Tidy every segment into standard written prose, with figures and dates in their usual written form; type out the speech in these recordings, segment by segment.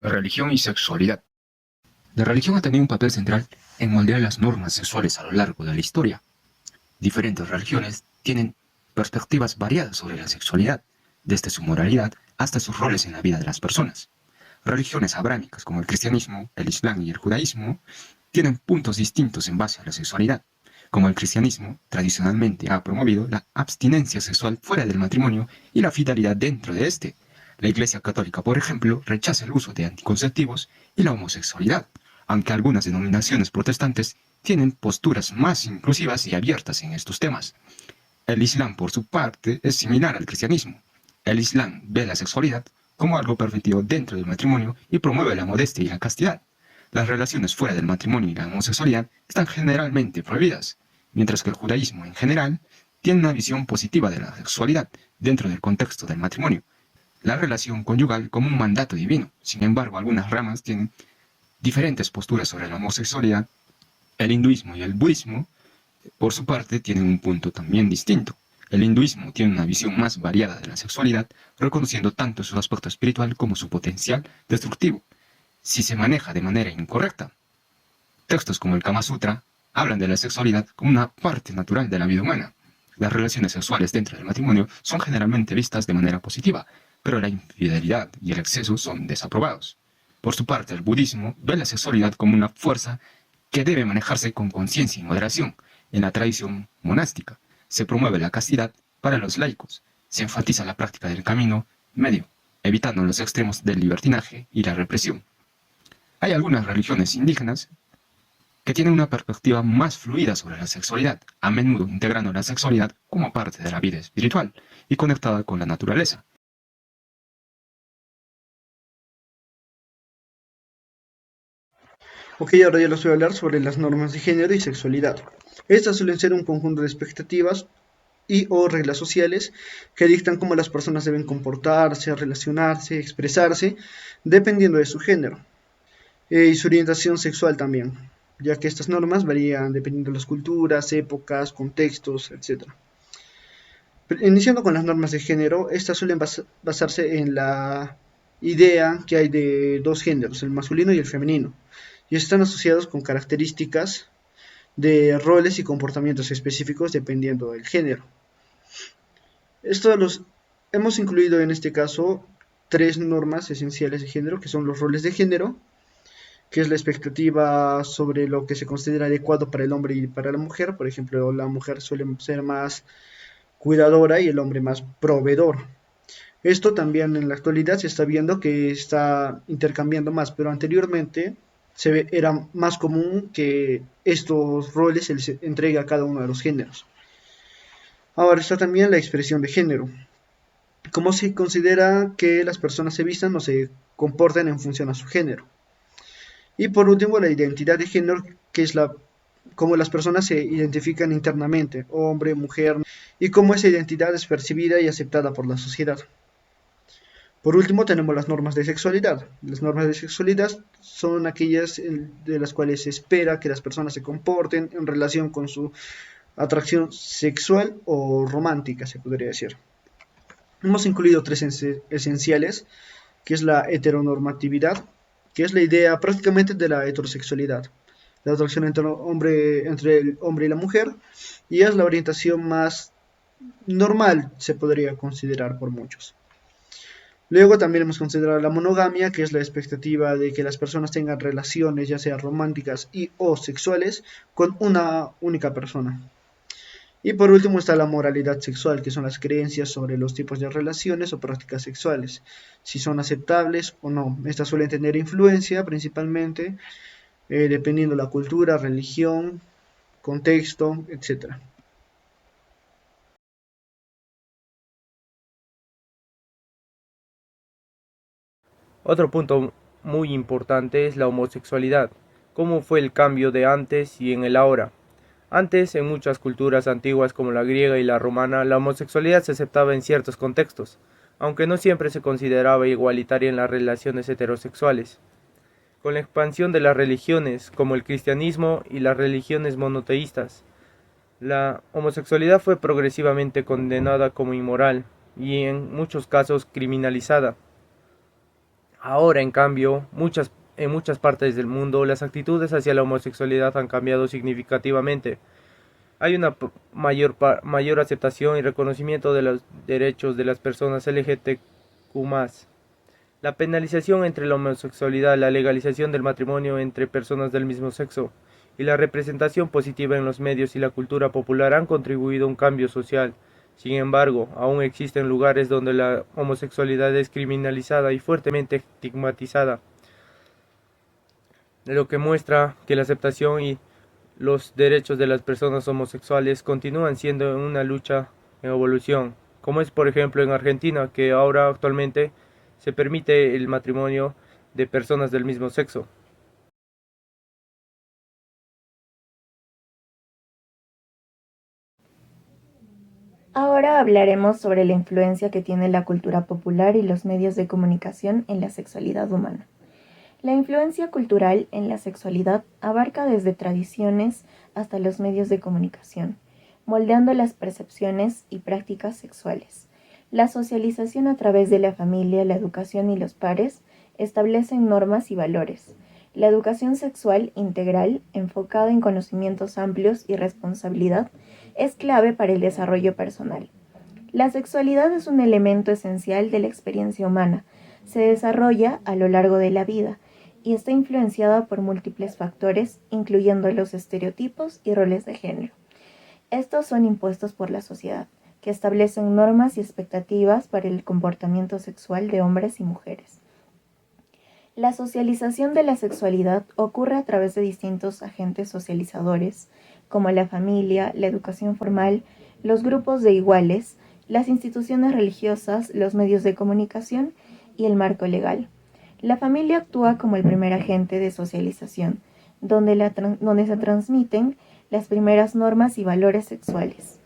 Religión y sexualidad. La religión ha tenido un papel central en moldear las normas sexuales a lo largo de la historia. Diferentes religiones tienen perspectivas variadas sobre la sexualidad, desde su moralidad hasta sus roles en la vida de las personas. Religiones abrámicas como el cristianismo, el islam y el judaísmo tienen puntos distintos en base a la sexualidad. Como el cristianismo tradicionalmente ha promovido la abstinencia sexual fuera del matrimonio y la fidelidad dentro de este. La Iglesia Católica, por ejemplo, rechaza el uso de anticonceptivos y la homosexualidad, aunque algunas denominaciones protestantes tienen posturas más inclusivas y abiertas en estos temas. El Islam, por su parte, es similar al cristianismo. El Islam ve la sexualidad como algo permitido dentro del matrimonio y promueve la modestia y la castidad. Las relaciones fuera del matrimonio y la homosexualidad están generalmente prohibidas, mientras que el judaísmo en general tiene una visión positiva de la sexualidad dentro del contexto del matrimonio, la relación conyugal como un mandato divino. Sin embargo, algunas ramas tienen diferentes posturas sobre la homosexualidad. El hinduismo y el budismo, por su parte, tienen un punto también distinto. El hinduismo tiene una visión más variada de la sexualidad, reconociendo tanto su aspecto espiritual como su potencial destructivo, si se maneja de manera incorrecta. Textos como el Kama Sutra hablan de la sexualidad como una parte natural de la vida humana. Las relaciones sexuales dentro del matrimonio son generalmente vistas de manera positiva, pero la infidelidad y el exceso son desaprobados. Por su parte, el budismo ve la sexualidad como una fuerza que debe manejarse con conciencia y moderación. En la tradición monástica se promueve la castidad para los laicos, se enfatiza la práctica del camino medio, evitando los extremos del libertinaje y la represión. Hay algunas religiones indígenas que tienen una perspectiva más fluida sobre la sexualidad, a menudo integrando la sexualidad como parte de la vida espiritual y conectada con la naturaleza. Ok, ahora ya les voy a hablar sobre las normas de género y sexualidad. Estas suelen ser un conjunto de expectativas y o reglas sociales que dictan cómo las personas deben comportarse, relacionarse, expresarse, dependiendo de su género y su orientación sexual también, ya que estas normas varían dependiendo de las culturas, épocas, contextos, etc. Iniciando con las normas de género, estas suelen basarse en la idea que hay de dos géneros, el masculino y el femenino, y están asociados con características de roles y comportamientos específicos dependiendo del género. Esto los hemos incluido en este caso tres normas esenciales de género, que son los roles de género, que es la expectativa sobre lo que se considera adecuado para el hombre y para la mujer. Por ejemplo, la mujer suele ser más cuidadora y el hombre más proveedor. Esto también en la actualidad se está viendo que está intercambiando más, pero anteriormente era más común que estos roles se les entregue a cada uno de los géneros. Ahora está también la expresión de género. ¿Cómo se considera que las personas se vistan o se comportan en función a su género? Y por último, la identidad de género, que es cómo las personas se identifican internamente, hombre, mujer, y cómo esa identidad es percibida y aceptada por la sociedad. Por último, tenemos las normas de sexualidad. Las normas de sexualidad son aquellas de las cuales se espera que las personas se comporten en relación con su atracción sexual o romántica, se podría decir. Hemos incluido tres esenciales, que es la heteronormatividad, que es la idea prácticamente de la heterosexualidad, la atracción entre el hombre y la mujer, y es la orientación más normal, se podría considerar por muchos. Luego también hemos considerado la monogamia, que es la expectativa de que las personas tengan relaciones, ya sean románticas y o sexuales, con una única persona. Y por último está la moralidad sexual, que son las creencias sobre los tipos de relaciones o prácticas sexuales, si son aceptables o no. Estas suelen tener influencia principalmente dependiendo de la cultura, religión, contexto, etc. Otro punto muy importante es la homosexualidad. ¿Cómo fue el cambio de antes y en el ahora? Antes, en muchas culturas antiguas como la griega y la romana, la homosexualidad se aceptaba en ciertos contextos, aunque no siempre se consideraba igualitaria en las relaciones heterosexuales. Con la expansión de las religiones, como el cristianismo y las religiones monoteístas, la homosexualidad fue progresivamente condenada como inmoral y en muchos casos criminalizada. Ahora, en cambio, en muchas partes del mundo, las actitudes hacia la homosexualidad han cambiado significativamente. Hay una mayor aceptación y reconocimiento de los derechos de las personas LGTQ+. La penalización entre la homosexualidad, la legalización del matrimonio entre personas del mismo sexo y la representación positiva en los medios y la cultura popular han contribuido a un cambio social. Sin embargo, aún existen lugares donde la homosexualidad es criminalizada y fuertemente estigmatizada, lo que muestra que la aceptación y los derechos de las personas homosexuales continúan siendo una lucha en evolución, como es por ejemplo en Argentina, que ahora actualmente se permite el matrimonio de personas del mismo sexo. Ahora hablaremos sobre la influencia que tiene la cultura popular y los medios de comunicación en la sexualidad humana. La influencia cultural en la sexualidad abarca desde tradiciones hasta los medios de comunicación, moldeando las percepciones y prácticas sexuales. La socialización a través de la familia, la educación y los pares establecen normas y valores. La educación sexual integral, enfocada en conocimientos amplios y responsabilidad, es clave para el desarrollo personal. La sexualidad es un elemento esencial de la experiencia humana. Se desarrolla a lo largo de la vida y está influenciada por múltiples factores, incluyendo los estereotipos y roles de género. Estos son impuestos por la sociedad, que establecen normas y expectativas para el comportamiento sexual de hombres y mujeres. La socialización de la sexualidad ocurre a través de distintos agentes socializadores, como la familia, la educación formal, los grupos de iguales, las instituciones religiosas, los medios de comunicación y el marco legal. La familia actúa como el primer agente de socialización, donde se transmiten las primeras normas y valores sexuales.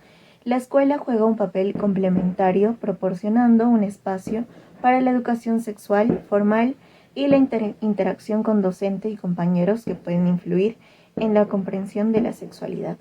La escuela juega un papel complementario, proporcionando un espacio para la educación sexual formal y la interacción con docente y compañeros que pueden influir en la comprensión de la sexualidad.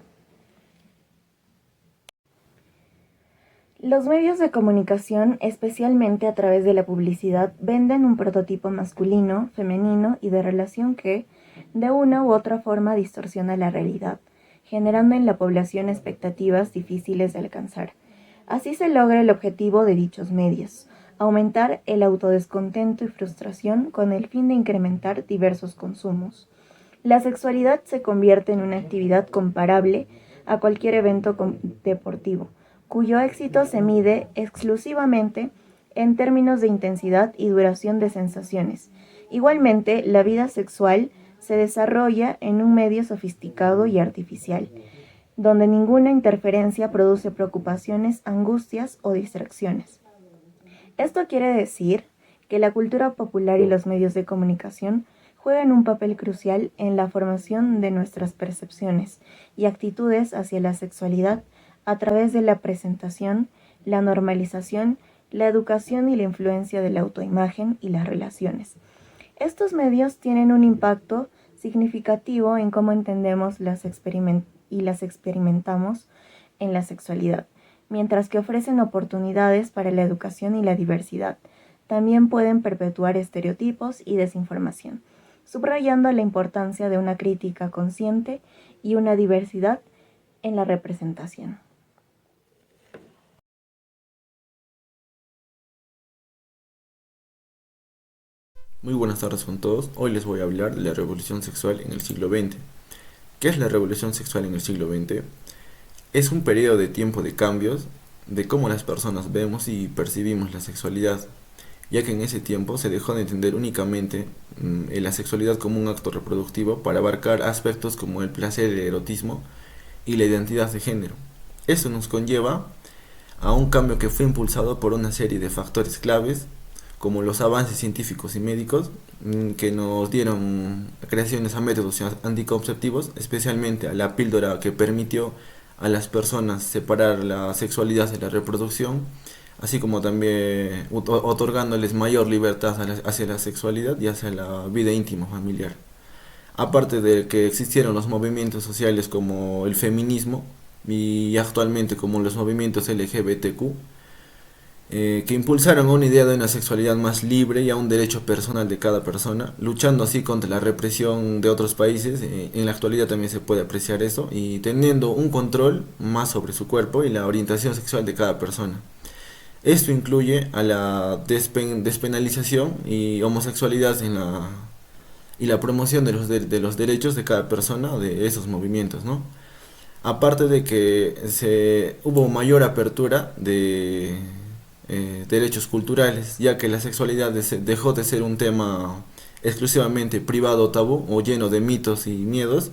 Los medios de comunicación, especialmente a través de la publicidad, venden un prototipo masculino, femenino y de relación que, de una u otra forma, distorsiona la realidad, generando en la población expectativas difíciles de alcanzar. Así se logra el objetivo de dichos medios: aumentar el autodescontento y frustración con el fin de incrementar diversos consumos. La sexualidad se convierte en una actividad comparable a cualquier evento deportivo, cuyo éxito se mide exclusivamente en términos de intensidad y duración de sensaciones. Igualmente, la vida sexual se desarrolla en un medio sofisticado y artificial, donde ninguna interferencia produce preocupaciones, angustias o distracciones. Esto quiere decir que la cultura popular y los medios de comunicación juegan un papel crucial en la formación de nuestras percepciones y actitudes hacia la sexualidad a través de la presentación, la normalización, la educación y la influencia de la autoimagen y las relaciones. Estos medios tienen un impacto significativo en cómo entendemos y las experimentamos en la sexualidad, mientras que ofrecen oportunidades para la educación y la diversidad. También pueden perpetuar estereotipos y desinformación, subrayando la importancia de una crítica consciente y una diversidad en la representación. Muy buenas tardes con todos. Hoy les voy a hablar de la revolución sexual en el siglo XX. ¿Qué es la revolución sexual en el siglo XX? Es un periodo de tiempo de cambios de cómo las personas vemos y percibimos la sexualidad, ya que en ese tiempo se dejó de entender únicamente la sexualidad como un acto reproductivo para abarcar aspectos como el placer, el erotismo y la identidad de género. Eso nos conlleva a un cambio que fue impulsado por una serie de factores claves, como los avances científicos y médicos que nos dieron creaciones a métodos anticonceptivos, especialmente a la píldora que permitió a las personas separar la sexualidad de la reproducción, así como también otorgándoles mayor libertad hacia la sexualidad y hacia la vida íntima familiar. Aparte de que existieron los movimientos sociales como el feminismo y actualmente como los movimientos LGBTQ, que impulsaron a una idea de una sexualidad más libre y a un derecho personal de cada persona, luchando así contra la represión de otros países. En la actualidad también se puede apreciar eso, y teniendo un control más sobre su cuerpo y la orientación sexual de cada persona. Esto incluye a la despenalización y homosexualidad y la promoción de los derechos de cada persona de esos movimientos, ¿no? Aparte de que hubo mayor apertura de derechos culturales, ya que la sexualidad dejó de ser un tema exclusivamente privado o tabú o lleno de mitos y miedos,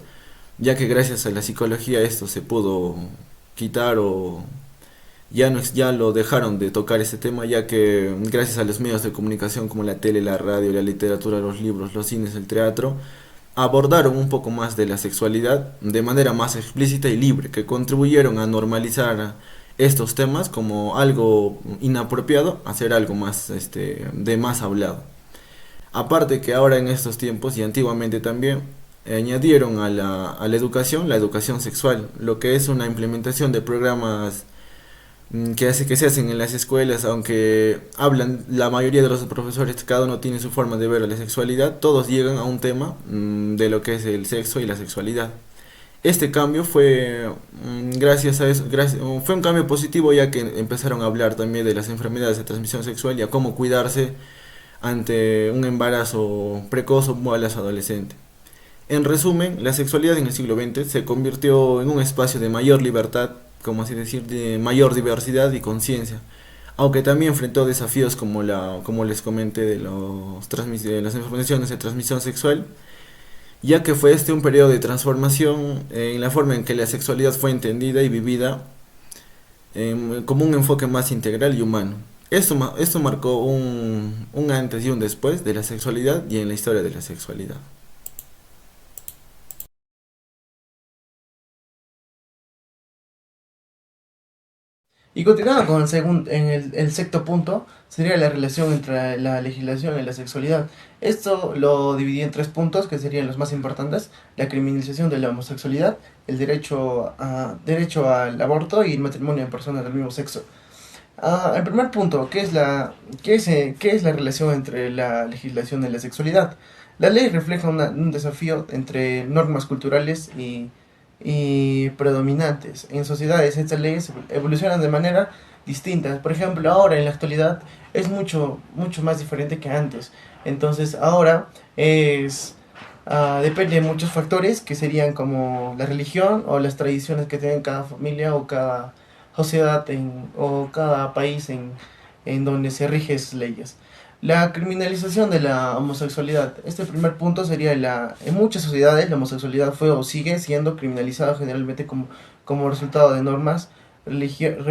ya que gracias a la psicología esto se pudo quitar, o ya no ya lo dejaron de tocar ese tema, ya que gracias a los medios de comunicación como la tele, la radio, la literatura, los libros, los cines, el teatro, abordaron un poco más de la sexualidad de manera más explícita y libre, que contribuyeron a normalizar estos temas como algo inapropiado, a ser algo más de más hablado. Aparte que ahora en estos tiempos y antiguamente también añadieron a a la educación sexual, lo que es una implementación de programas que se hacen en las escuelas, aunque hablan la mayoría de los profesores, cada uno tiene su forma de ver la sexualidad, todos llegan a un tema de lo que es el sexo y la sexualidad. Este cambio fue gracias a eso, fue un cambio positivo, ya que empezaron a hablar también de las enfermedades de transmisión sexual y a cómo cuidarse ante un embarazo precoz o embarazo adolescente. En resumen, la sexualidad en el siglo XX se convirtió en un espacio de mayor libertad, como así decir, de mayor diversidad y conciencia, aunque también enfrentó desafíos como les comenté, de las enfermedades de transmisión sexual, ya que fue un periodo de transformación en la forma en que la sexualidad fue entendida y vivida, como un enfoque más integral y humano. Esto marcó un antes y un después de la sexualidad y en la historia de la sexualidad. Y continuando con el sexto punto, sería la relación entre la legislación y la sexualidad. Esto lo dividí en tres puntos que serían los más importantes: la criminalización de la homosexualidad, el derecho al aborto y el matrimonio en personas del mismo sexo. El primer punto, ¿qué es la relación entre la legislación y la sexualidad? La ley refleja un desafío entre normas culturales y predominantes. En sociedades estas leyes evolucionan de manera distinta. Por ejemplo, ahora en la actualidad es mucho más diferente que antes. Entonces ahora depende de muchos factores que serían como la religión o las tradiciones que tiene cada familia o cada sociedad o cada país en donde se rigen esas leyes. La criminalización de la homosexualidad. Este primer punto sería en muchas sociedades la homosexualidad fue o sigue siendo criminalizada generalmente como resultado de normas religiosas